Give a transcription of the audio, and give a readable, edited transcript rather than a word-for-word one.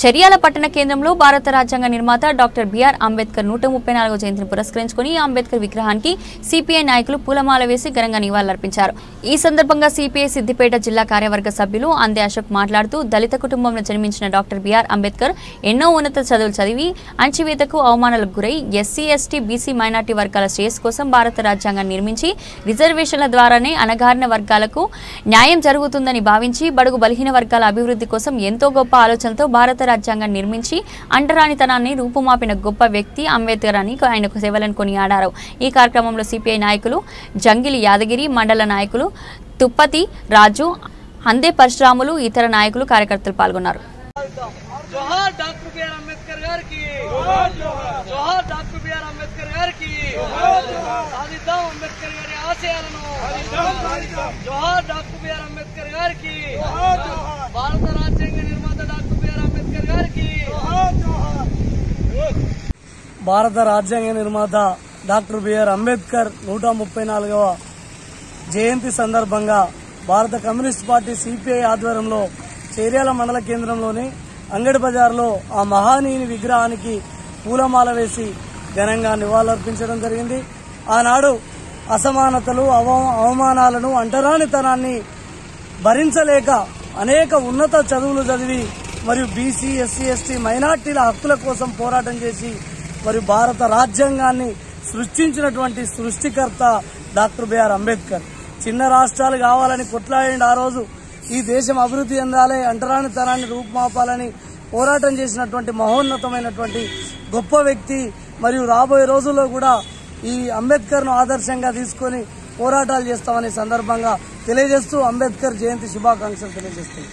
చర్యాల పట్టణ కేంద్రంలో భారత రాజ్యాంగ నిర్మాత డాక్టర్ బిఆర్ అంబేద్కర్ 134వ జయంతిని పురస్కరించుకుని అంబేద్కర్ విగ్రహానికి సిపిఐ నాయకులు పూలమాల వేసి ఘనంగా నివాళులర్పించారు. ఈ సందర్భంగా సిపిఐ సిద్దిపేట జిల్లా కార్యవర్గ సభ్యులు అందే అశోక్ మాట్లాడుతూ దళిత కుటుంబంలో జన్మించిన డాక్టర్ బిఆర్ అంబేద్కర్ ఎన్నో ఉన్నత చదువులు చదివి అణచివేతకు అవమానాలకు గురై ఎస్సీ ఎస్టీ బీసీ మైనార్టీ వర్గాల శ్రేయస్సు కోసం భారత రాజ్యాంగాన్ని నిర్మించి రిజర్వేషన్ల ద్వారానే అణగారిన వర్గాలకు న్యాయం జరుగుతుందని భావించి బడుగు బలహీన వర్గాల అభివృద్ధి కోసం ఎంతో గొప్ప ఆలోచనతో భారత రాజ్యాంగాన్ని నిర్మించి అంటరానితనాన్ని రూపుమాపిన గొప్ప వ్యక్తి అంబేద్కర్ అని ఆయనకు సేవలను కొనియాడారు. ఈ కార్యక్రమంలో సిపిఐ నాయకులు జంగిలి యాదగిరి, మండల నాయకులు తుప్పతి రాజు, అందే పరశురాములు, ఇతర నాయకులు కార్యకర్తలు పాల్గొన్నారు. జోహార్ డాక్టర్ బిఆర్ అంబేద్కర్ గారికి, జోహార్ డాక్టర్ బిఆర్ అంబేద్కర్ గారికి, సాధిద్దాం అంబేద్కర్ గారి ఆశయాలను, జోహార్ డాక్టర్ బిఆర్ అంబేద్కర్ గారికి, భారత రాజ్యాంగ నిర్మాత డాక్టర్ బిఆర్ అంబేద్కర్ గారికి. భారత రాజ్యాంగ నిర్మాత డాక్టర్ బిఆర్ అంబేద్కర్ 134వ జయంతి సందర్భంగా భారత కమ్యూనిస్ట్ పార్టీ సిపిఐ ఆధ్వర్యంలో చేర్యాల మండల కేంద్రంలోని అంగడి బజార్లో ఆ మహానీయుని విగ్రహానికి పూలమాల వేసి ఘనంగా నివాళులర్పించడం జరిగింది. ఆనాడు అసమానతలు, అవమానాలను, అంటరానితనాన్ని భరించలేక అనేక ఉన్నత చదువులు చదివి మరియు బీసీ ఎస్సీ ఎస్టీ మైనార్టీల హక్కుల కోసం పోరాటం చేసి మరియు భారత రాజ్యాంగాన్ని సృష్టించినటువంటి సృష్టికర్త డాక్టర్ బిఆర్ అంబేద్కర్. చిన్న రాష్ట్రాలు కావాలని కొట్లాడండి. ఆ రోజు ఈ దేశం అభివృద్ధి చెందాలి, అంటరానితనాన్ని రూపుమాపాలని పోరాటం చేసినటువంటి మహోన్నతమైనటువంటి గొప్ప వ్యక్తి. మరియు రాబోయే రోజుల్లో కూడా ఈ అంబేద్కర్ను ఆదర్శంగా తీసుకొని పోరాటాలు చేస్తామనే సందర్భంగా తెలియజేస్తూ అంబేద్కర్ జయంతి శుభాకాంక్షలు తెలియజేస్తుంది.